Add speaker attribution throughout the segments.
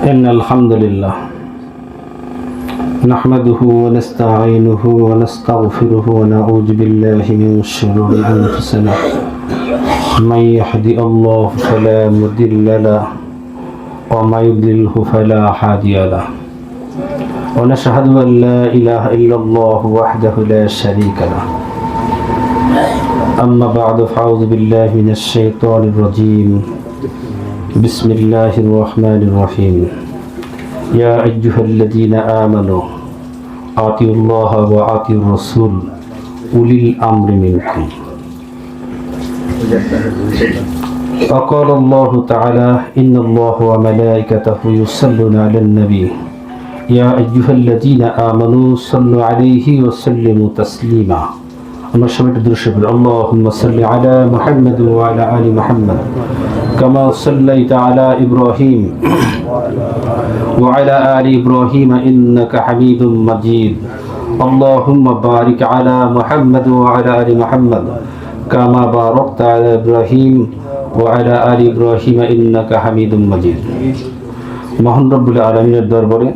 Speaker 1: إن الحمد لله نحمده ونستعينه ونستغفره ونعوذ بالله من شرور أنفسنا من يهدي الله فلا مضل له ومن يضلل فلا هادي له ونشهد أن لا إله إلا الله وحده لا شريك له أما بعد فأعوذ بالله من الشيطان الرجيم بسم الله الرحمن الرحيم يا أيها الذين آمنوا أطيعوا الله وأطيعوا الرسول أولي الأمر منكم وقال الله تعالى إن الله وملائكته يصلون على النبي يا أيها الذين آمنوا صلوا عليه وسلموا تسليما আমরা সবাই দরুদ পড়ি আল্লাহুম্মা সাল্লি আলা মুহাম্মাদ ওয়া আলা আলি মুহাম্মাদ কামা সাল্লাইতা আলা ইব্রাহিম ওয়া আলা আলি ইব্রাহিম ইন্নাকা হামিদুম মাজিদ আল্লাহুম্মা বারিক আলা মুহাম্মাদ ওয়া আলা আলি মুহাম্মাদ কামা বারাকতা আলা ইব্রাহিম ওয়া আলা আলি ইব্রাহিম ইন্নাকা হামিদুম মাজিদ। মহান রব্বুল আলামিনের দরবারে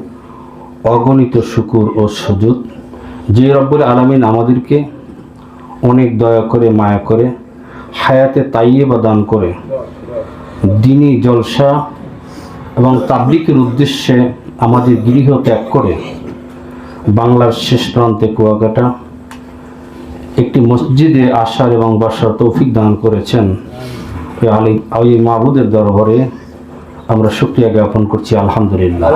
Speaker 1: অগণিত শুকর ও সুজুদ যে রব্বুল আলামিন আমাদেরকে অনেক দয়া করে মায়া করে হায়াতে তাইয়্যিবা দান করে দ্বীনি জলসা এবং তাবলীগের উদ্দেশ্যে আমাদের গৃহ ত্যাগ করে বাংলার শেষ প্রান্তে কুয়াকাটা একটি মসজিদে আসার এবং বসার তৌফিক দান করেছেন। ওই মাবুদের দরবারে আমরা শুকরিয়া জ্ঞাপন করছি আলহামদুলিল্লাহ।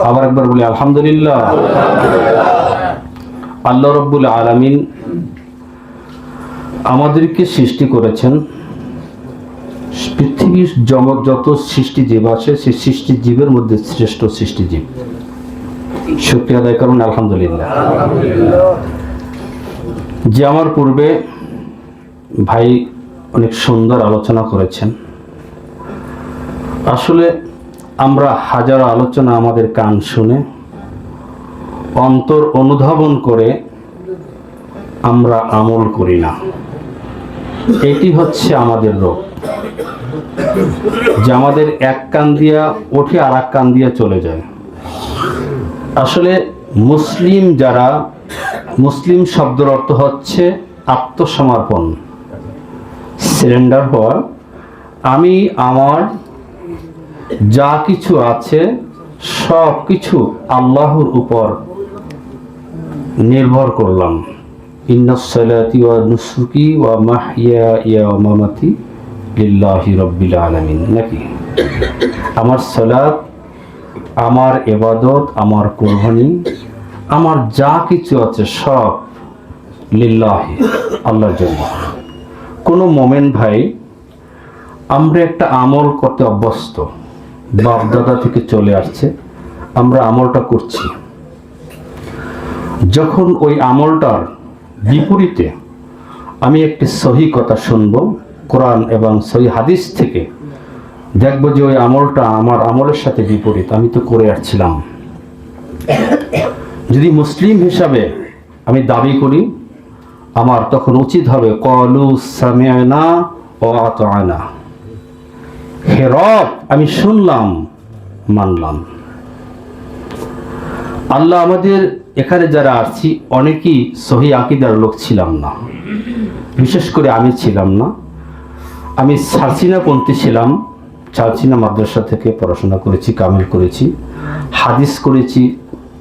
Speaker 1: আবার একবার বলি আলহামদুলিল্লাহ। আল্লাহ রব্বুল আলামিন আমাদেরকে সৃষ্টি করেছেন, পৃথিবীর যত সৃষ্টিজীব আছে সেই সৃষ্টিজীবের মধ্যে শ্রেষ্ঠ সৃষ্টিজীব। শুকরিয়া আদায় করুন আলহামদুলিল্লাহ। যে আমার পূর্বে ভাই অনেক সুন্দর আলোচনা করেছেন। আসলে আমরা হাজারো আলোচনা আমাদের কান শুনে অন্তর অনুধাবন করে আমরা আমল করি না। এটি হচ্ছে আমাদের রোগ, যে আমাদের এক কান দিয়া ওঠে আর এক কান দিয়া চলে যায়। আসলে মুসলিম যারা, মুসলিম শব্দের অর্থ হচ্ছে আত্মসমর্পণ, সারেন্ডার হওয়া। আমি আমার যা কিছু আছে সব কিছু আল্লাহর উপর নির্ভর করলাম। ইন্নাস সালাতি ওয়া নুসুকি ওয়া মাহইয়া ওয়া মামাতি লিল্লাহি রাব্বিল আলামিন। নাকি আমার সালাত, আমার ইবাদত, আমার কুরবানি, আমার যা কিছু আছে সব লিল্লাহি, আল্লাহর জন্য। কোনো মোমেন ভাই, আমরা একটা আমল করতে অভ্যস্ত, বাপ দাদা থেকে চলে আসছে, আমরা আমলটা করছি। যখন ওই আমলটার বিপরীতে আমি একটি সহি কথা শুনব কোরআন এবং সহি হাদিস থেকে, দেখব যে ওই আমলটা আমার আমলের সাথে বিপরীত, আমি তো করে আসছিলাম। যদি মুসলিম হিসাবে আমি দাবি করি, আমার তখন উচিত হবে ক্বালু সামি'না ওয়া আতা'না, হে রব আমি শুনলাম মানলাম। আল্লাহ আমাদের এখানে যারা আসছি অনেকেই সহি আকীদার লোক ছিলাম না, বিশেষ করে আমি ছিলাম না। আমি সারসিনাপন্থী ছিলাম, সারসিনা মাদ্রাসা থেকে পড়াশোনা করেছি, কামিল করেছি, হাদিস করেছি,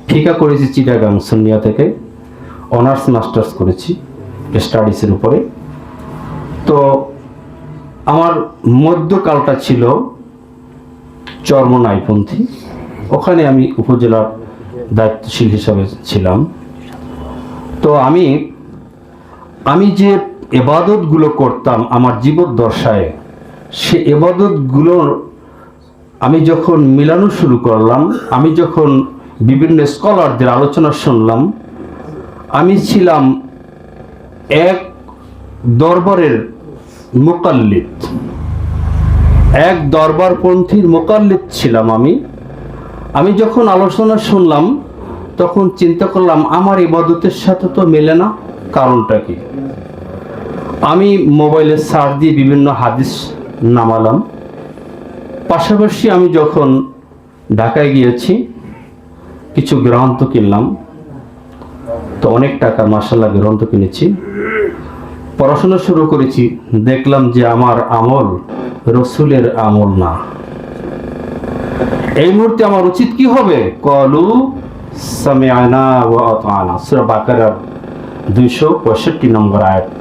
Speaker 1: ফিকা করেছি চিটাগাং সুন্নিয়া থেকে, অনার্স মাস্টার্স করেছি স্টাডিজের উপরে। তো আমার মধ্যকালটা ছিল চরমনাইপন্থী, ওখানে আমি উপজেলার দায়িত্বশীল হিসাবে ছিলাম। তো আমি যে ইবাদতগুলো করতাম আমার জীবদ্দশায়, সে ইবাদতগুলোর আমি যখন মিলানো শুরু করলাম, আমি যখন বিভিন্ন স্কলারদের আলোচনা শুনলাম, আমি ছিলাম এক দরবারের মুকাল্লিদ, এক দরবারপন্থীর মুকাল্লিদ ছিলাম আমি যখন আলোচনা শুনলাম তখন চিন্তা করলাম আমার ইবাদতের সাথে তো মেলে না, কারণটা কি? আমি মোবাইলে সার্চ দিয়ে বিভিন্ন হাদিস নামালাম, পাশাপাশি আমি যখন ঢাকায় গিয়েছি কিছু গ্রন্থ কিনলাম, তো অনেক টাকা মাশাআল্লাহ গ্রন্থ কিনেছি, পড়াশোনা শুরু করেছি, দেখলাম যে আমার আমল রসুলের আমল না। এই মুহূর্তে আমার উচিত কি হবে? ক্বালু সামি'না ওয়া আতা'না, সূরা বাকারার 265 নম্বর আয়াত।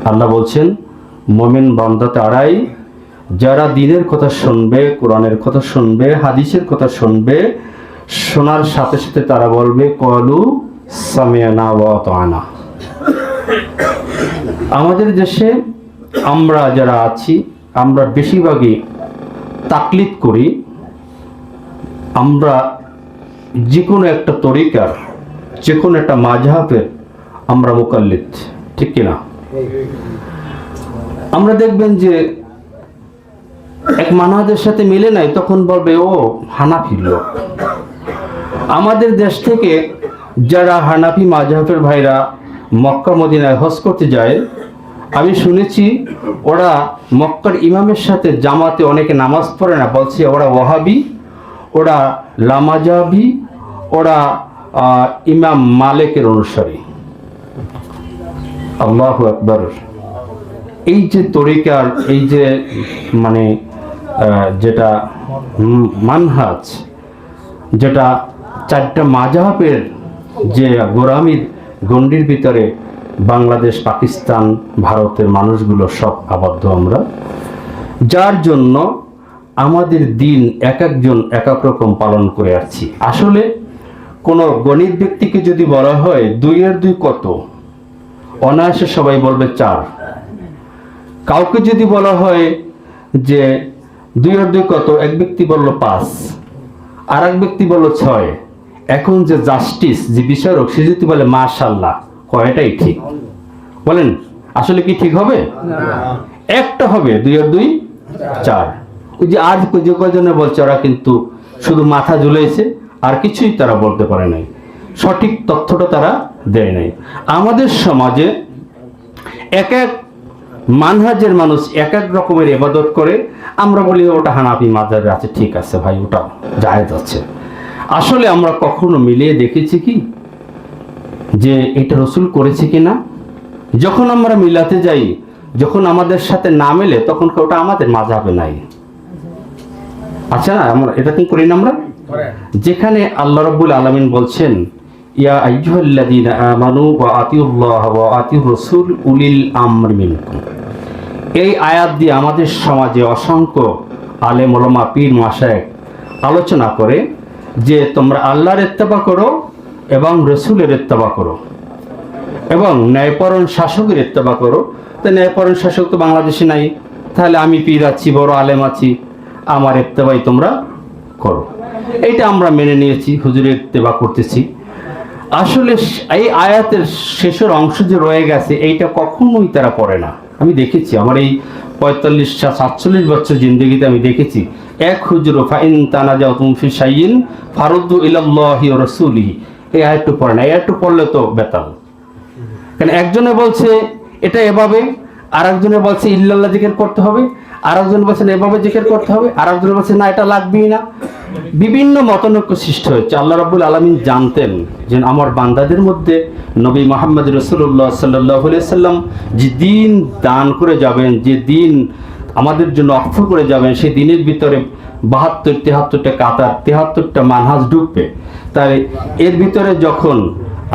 Speaker 1: আল্লাহ বলছেন মুমিন বান্দা তারাই যারা দ্বীনের কথা শুনবে, কোরআনের কথা শুনবে, হাদিসের কথা শুনবে, শোনার সাথে সাথে তারা বলবে ক্বালু সামি'না ওয়া আতা'না। আমাদের দেশে আমরা যারা আছি, আমরা বেশিরভাগই তাকলিদ করি। আমরা যে কোনো একটা তরিকার, যে কোনো একটা মাযহাবের আমরা মুকাল্লিদ, ঠিক কিনা? আমরা দেখবেন যে এক মানহাজের সাথে মিলে নাই, তখন বলবে ও হানাফি লোক। আমাদের দেশ থেকে যারা হানাফি মাযহাবের ভাইরা মক্কা মদিনায় হজ করতে যায়, আমি শুনেছি ওরা মক্কার ইমামের সাথে জামাতে অনেকে নামাজ পড়ে না, বলছে ওরা ওয়াহাবি, ওরা লামাজাবি, ওরা ইমাম মালিকের অনুসারী। আল্লাহু আকবার। এই যে তরিকার, এই যে মানে যেটা মানহাজ, যেটা চারটা মাযহাবের যে গোরামির গণ্ডির ভিতরে বাংলাদেশ, পাকিস্তান, ভারতের মানুষগুলো সব আবদ্ধ আমরা, যার জন্য আমাদের দিন এক একজন এক এক রকম পালন করে আসছি। আসলে কোনো গণিত ব্যক্তিকে যদি বলা হয় 2 এর 2 কত, অনায়াসে সবাই বলবে 4। কাউকে যদি বলা হয় যে 2 এর 2 কত, এক ব্যক্তি বলল 5, আর এক ব্যক্তি বলল 6। এখন যে জাস্টিস, যে বিচারক, সে যদি বলে মাশাআল্লাহ, কয়টাই ঠিক? বলেন আসলে কি ঠিক হবে? একটা হবে, 2 এর 2 4। ওই যে আজ যে কয়জনে বলছে ওরা কিন্তু শুধু মাথা ঝুলাইছে, আর কিছুই তারা বলতে পারে নাই, সঠিক তথ্যটা তারা দেয় নাই। আমাদের সমাজে এক এক মানহাজের মানুষ এক এক রকমের ইবাদত করে। আমরা বলি ওটা হানাফি মাযহাবে আছে, ঠিক আছে ভাই, ওটা জায়েজ আছে। আসলে আমরা কখনো মিলিয়ে দেখেছি কি যে এটা রসুল করেছে কিনা? যখন আমরা মিলাতে যাই, যখন আমাদের সাথে না মেলে, তখন ওটা আমাদের মাযহাবে নাই। আচ্ছা না, আমরা এটা কি করি না? আমরা যেখানে আল্লাহ রাব্বুল আলামিন বলছেন ইয়া আইয়ুহাল্লাযীনা আমানু ওয়া আতিউল্লাহ ওয়া আতিউর রাসূল উলিল আমরি মিনকুম, এই আয়াত দিয়ে আমাদের সমাজে অসংখ্য আলেম ওলামা, পীর মাশায়েখ আলোচনা করে যে তোমরা আল্লাহর ইত্তেবা করো এবং রাসূলের ইত্তেবা করো এবং ন্যায়পরায়ণ শাসকের ইত্তেবা করো। তো ন্যায়পরায়ণ শাসক তো বাংলাদেশে নাই, তাহলে আমি পীর আছি, বড় আলেম আছি, আমার ইত্তেবাই তোমরা করো। এইটা আমরা মেনে নিয়েছি, হুজুরের ইত্তেবা করতেছি। আসলে এই আয়াতের শেষের অংশ যে রয়ে গেছে, এইটা কখনোই তারা পড়ে না। আমি দেখেছি আমার এই 45-47 বছর জিন্দেগিতে আমি দেখেছি, এক হুজুর ফাইন তানাজাতুম ফি শাইইন ফারুদ্দু ইলাল্লাহি ওয়া রাসূলিহি, এই আয়াতটা পড়ে না। এই আয়াতটা পড়লে তো বেতাল। কারণ একজনে বলছে এটা এভাবে, আর একজনে বলছে ইল্লাল্লাহ জিকির করতে হবে, আর একজন বলছেন এভাবে জিকির করতে হবে, আর একজন বলছে না এটা লাগবেই না। বিভিন্ন মতানৈক্য সৃষ্টি হয়েছে। আল্লাহ রাব্বুল আলামিন জানতেন যে আমার বান্দাদের মধ্যে নবী মুহাম্মদ রাসূলুল্লাহ সাল্লাল্লাহু আলাইহি সাল্লাম যে দিন দান করে যাবেন, যে দিন আমাদের জন্য অক্ষ করে যাবেন, সেই দিনের ভিতরে 72-73টা কাতার, 73টা মানহাজ ঢুকবে। তাই এর ভিতরে যখন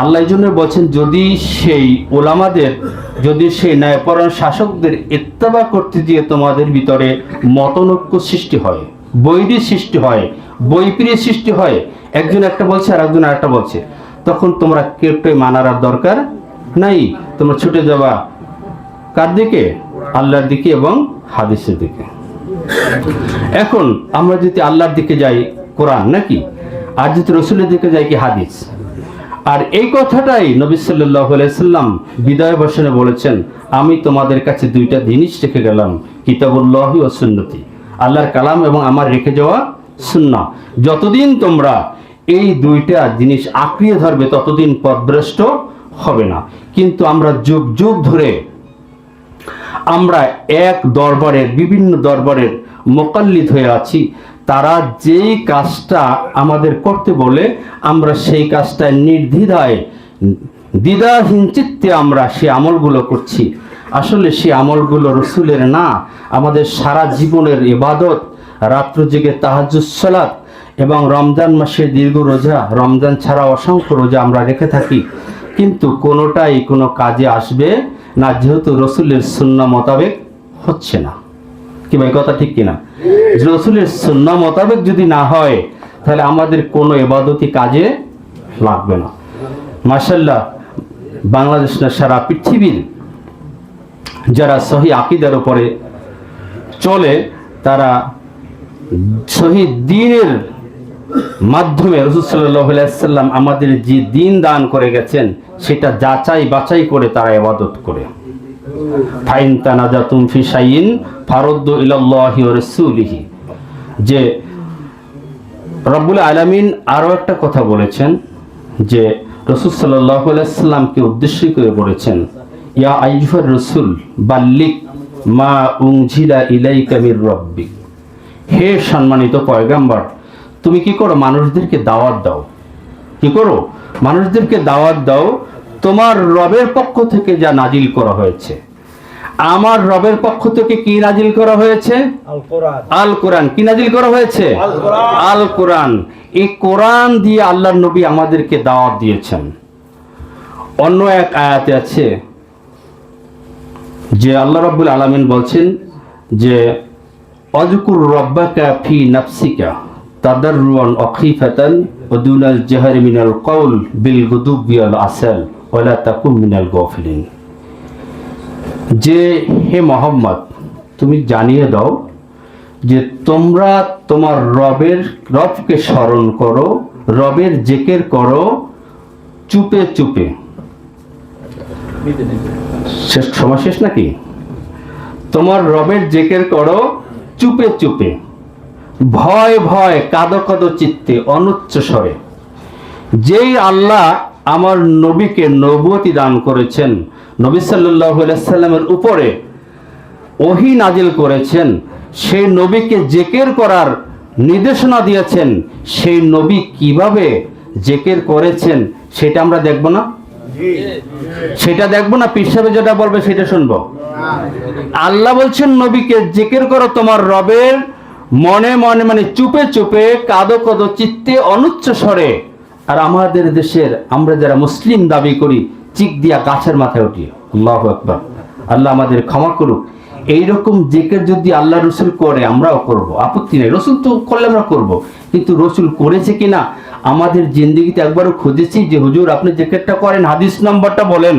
Speaker 1: আল্লাহ এই জন্য বলছেন, যদি সেই ওলামাদের, যদি সেই ন্যায়পরায়ণ শাসকদের ইত্তেবা করতে গিয়ে তোমাদের ভিতরে মতানৈক্য সৃষ্টি হয়, বৈরী সৃষ্টি হয়, বৈপ্রিয় সৃষ্টি হয়, একজন একটা বলছে আর একজন আরেকটা বলছে, তখন তোমরা কেউটাই মানার আর দরকার নাই। তোমরা ছুটে যাবা কার দিকে? আল্লাহর দিকে এবং হাদিসের দিকে। এখন আমরা যদি আল্লাহর দিকে যাই কোরআন নাকি, আর যদি রসুলের দিকে যাই কি হাদিস। আর এই কথাটাই নবী সাল্লাল্লাহু আলাইহি সাল্লাম বিদায় ভাষণে বলেছেন, আমি তোমাদের কাছে 2টা জিনিস রেখে গেলাম, কিতাবুল্লাহি ওয়া সুন্নতি, আল্লাহর কালাম এবং আমার রেখে যাওয়া সুন্নাহ। যতদিন তোমরা এই 2টা জিনিস আঁকড়িয়ে ধরবে, ততদিন পথভ্রষ্ট হবে না। কিন্তু আমরা যুগ যুগ ধরে আমরা এক দরবারের, বিভিন্ন দরবারের মুকাল্লিদ হয়ে আছি, তারা যেই কাজটা আমাদের করতে বলে আমরা সেই কাজটা নির্দ্বিধায় দ্বিধাহীন চিত্তে আমরা সেই আমলগুলো করছি। আসলে সেই আমলগুলো রসুলের না, আমাদের সারা জীবনের ইবাদত, রাত্র জেগে তাহাজ্জুদ সালাত এবং রমজান মাসে দীর্ঘ রোজা, রমজান ছাড়া অসংখ্য রোজা আমরা রেখে থাকি, কিন্তু কোনোটাই কোনো কাজে আসবে না, যেহেতু রসুলের সুন্নাহ মোতাবেক হচ্ছে না। কি ভাই, কথা ঠিক কিনা? রসুলের সুন্নাহ মোতাবেক যদি না হয় তাহলে আমাদের কোনো ইবাদতই কাজে লাগবে না। মাশাআল্লাহ, বাংলাদেশ না সারা পৃথিবীর যারা সহি আকীদার উপরে চলে, তারা সহি দ্বীনের মাধ্যমে রাসূল সাল্লাল্লাহু আলাইহি ওয়াসাল্লাম আমাদের যে দ্বীন দান করে গেছেন সেটা যাচাই বাছাই করে তারা ইবাদত করে। ফাইন তানাজাতুম ফি শাইইন ফারুদ্দু ইলাল্লাহি ওয়া রাসূলিহি। যে রব্বুল আলামিন আরো একটা কথা বলেছেন, যে রাসূল সাল্লাল্লাহু আলাইহি ওয়াসাল্লামকে উদ্দেশ্য করে বলেছেন, ইয়া আইয়ুহার রাসূল বাল্লিগ মা উনজিলা ইলাইকা মির রাব্বিক। হে সম্মানিত পয়গম্বর, তুমি কি করো? মানুষদেরকে দাওয়াত দাও। কি করো? মানুষদেরকে দাওয়াত দাও তোমার রবের পক্ষ থেকে যা নাজিল করা হয়েছে। আমার রবের পক্ষ থেকে কি নাজিল করা হয়েছে? আল কোরআন। কি নাজিল করা হয়েছে? আল কোরআন। এই কোরআন দিয়ে আল্লাহর নবী আমাদেরকে দাওয়াত দিয়েছেন। অন্য এক আয়াতে আছে যে আল্লাহ রাব্বুল আলামিন বলছেন যে আযকুর রাব্বাকা ফি নাফসিকা তাদাররুআন ওয়া খিফাতান ওয়া দুনাল জাহরি মিনাল কওল বিল গুদুবি ওয়াল আসাল ওয়া লা তাকুম মিনাল গাফিলিন। যে হে মুহাম্মদ, তুমি জানিয়ে দাও যে তোমরা তোমার রবকে স্মরণ করো, রবের জিকির করো চুপে চুপে। সময় শেষ নাকি? তোমার রবের জিকির করো চুপে চুপে, ভয় ভয় কাঁদো কাঁদো চিত্তে, অনুচ্চ স্বরে। যেই আল্লাহ আমার নবীকে নবুয়তি দান করেছেন, নবী সাল্লাল্লাহু আলাইহি সাল্লামের উপরে ওহী নাজিল করেছেন, সেই নবীকে জিকির করার নির্দেশনা দিয়েছেন, সেই নবী কিভাবে জিকির করেছেন সেটা আমরা দেখব না? সেটা দেখবো না? পীর সাহেব যেটা বলবে সেটা শুনবো? আল্লাহ বলছেন নবীকে জিকির করো তোমার রবের মনে মনে, মানে চুপে চুপে, কাঁদো কাঁদো চিত্তে, অনুচ্চ স্বরে। আর আমাদের দেশের আমরা যারা মুসলিম দাবি করি, চিক দিয়া গাছের মাথায় উঠি। আল্লাহু আকবার। আল্লাহ আমাদের ক্ষমা করুক। এইরকম জিকির যদি আল্লাহ রসুল করে আমরাও করব, আপত্তি নেই। রসুল তো করলে আমরা করব, কিন্তু রসুল করেছে কিনা আমাদের জিন্দেগিতে একবারও খুঁজেছি যে হুজুর আপনি জিকিরটা করেন, হাদিস নম্বরটা বলেন,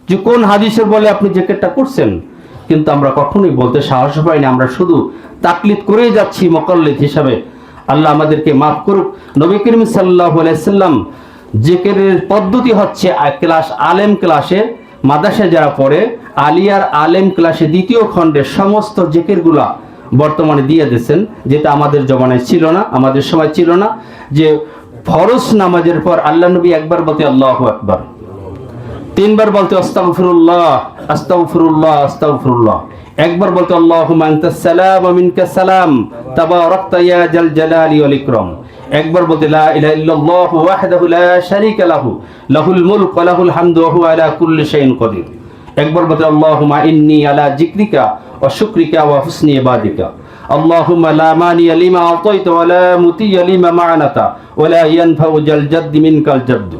Speaker 1: যে কোন হাদিসের বলে আপনি জিকিরটা করছেন? কিন্তু আমরা কখনোই বলতে সাহস পাই না, আমরা শুধু তাকলিদ করেই যাচ্ছি মুকাল্লিদ হিসাবে। আল্লাহ আমাদেরকে মাফ করুক। নবী করিম সাল্লাল্লাহু আলাইহি সাল্লাম জিকিরের পদ্ধতি হচ্ছে ক্লাস, আলেম ক্লাসে, মাদ্রাসায় যারা পড়ে, আলিয়ার আলেম ক্লাসে দ্বিতীয় খণ্ডের সমস্ত জিকিরগুলা বর্তমানে দিয়ে দিয়েছেন, যেটা আমাদের জমানায় ছিল না, আমাদের সময় ছিল না। যে ফরজ নামাজের পর আল্লাহ নবী একবার বলতে আল্লাহু আকবার, তিনবার বলতে আস্তাগফিরুল্লাহ আস্তাগফিরুল্লাহ আস্তাগফিরুল্লাহ, একবার বলতে আল্লাহুম্মা আনতাস সালাম ওয়া মিনকাস সালাম তাবারাকতা ইয়া জাল জালালি ওয়াল ইকরাম, একবার বলতে লা ইলাহা ইল্লাল্লাহু ওয়াহদাহু লা শারীকা লাহু লাহুল মুলক ওয়া লাহুল হামদু ওয়া হুয়া আলা কুল্লি শাইইন কাদির, একবার বলতে আল্লাহুম্মা ইন্নী আলা যিকরিকা ওয়া শুকরিকা ওয়া হুসনি ইবাদিকা, আল্লাহুম্মা লা মানিয়া লিমা আতাইতা ওয়া লা মুতিয়া লিমা মা'নাতা ওয়া লা ইয়ানফাউ জাল জাদ্দি মিনকাল জাদ্দু,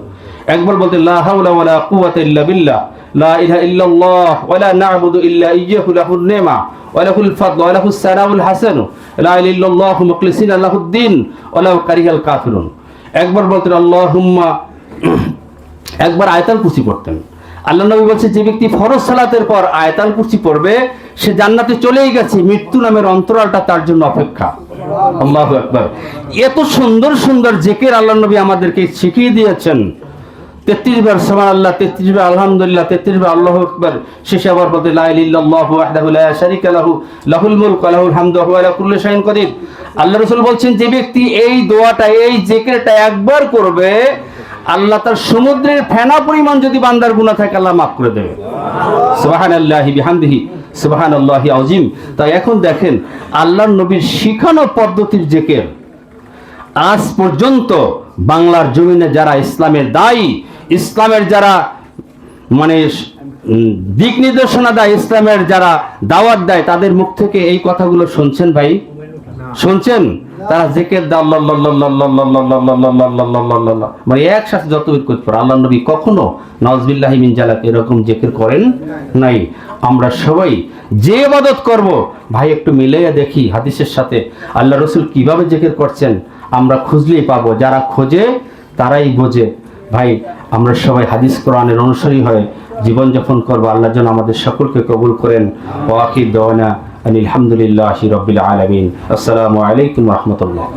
Speaker 1: একবার বলতে লা হাওলা ওয়া লা কুওয়াতা ইল্লা বিল্লাহ, লা ইলাহা ইল্লাল্লাহ ওয়া লা না'বুদু ইল্লা ইয়্যাহু লাহুন নি'মা ওয়া লাহুল ফাদলু ওয়া লাহুস সানাউল হাসানু লা ইলাহা ইল্লাল্লাহু মুখলিসিনা লাহুদ-দ্বীন ওয়া লাউ কারিহাল কাফিরুন, একবার বলতেন আল্লাহুম্মা, একবার আয়াতুল কুরসি পড়তেন। আল্লাহ নবী বলছে যে ব্যক্তি ফরজ সালাতের পর আয়াতুল কুরসি পড়বে সে জান্নাতে চলেই গেছে, মৃত্যু নামের অন্তরালটা তার জন্য অপেক্ষা। আল্লাহু আকবার। এত সুন্দর সুন্দর জিকির আল্লাহ নবী আমাদেরকে শিখিয়ে দিয়েছেন। 33 বার সুবহানাল্লাহ, 33 বার আলহামদুলিল্লাহ, 33 বার আল্লাহু আকবার, শেষে আবার বলতে লা ইলাহা ইল্লাল্লাহু ওয়াহদাহু লা শারীকা লাহু লাহুল মুলক ওয়া লাহুল হামদু ওয়া হুয়া আলা কুল্লি শাইইন কাদির। আল্লাহ রাসূল বলছেন যে ব্যক্তি এই দোয়াটা, এই জিকিরটা একবার করবে, আল্লাহ তার সমুদ্রের ফেনা পরিমাণ যদি বান্দার গুনাহ থাকে আল্লাহ মাফ করে দেবে। সুবহানাল্লাহি বিহামদিহি সুবহানাল্লাহি আযীম। তাই এখন দেখেন আল্লাহর নবীর শিখানো পদ্ধতির জিকির আজ পর্যন্ত বাংলার জমিনে যারা ইসলামের দায়ী, ইসলামের যারা মানে দিক নির্দেশনা দেয়, ইসলামের যারা দাওয়াত দেয়, তাদের মুখ থেকে এই কথাগুলো শুনছেন ভাই? শুনছেন? তারা জিকির দেয় আল্লাহ আল্লাহ আল্লাহ আল্লাহ আল্লাহ আল্লাহ আল্লাহ আল্লাহ, মানে একসাথে যত করতে পারে। আল্লাহ নবী কখনো নাউজুবিল্লাহি মিন জালাক এরকম জিকির করেন নাই। আমরা সবাই যে ইবাদত করব ভাই একটু মিলাইয়া দেখি হাদিসের সাথে আল্লাহ রাসূল কিভাবে জিকির করছেন, আমরা খুঁজলেই পাবো। যারা খোঁজে তারাই বোঝে। ভাই আমরা সবাই হাদিস কোরআনের অনুসারী হয়ে জীবনযাপন করবো। আল্লাহ যেন আমাদের সকলকে কবুল করেন। ওয়া আখির দাওয়ানা আলহামদুলিল্লাহি রাব্বিল আলামিন। আসসালামু আলাইকুম ওয়া রাহমাতুল্লাহ।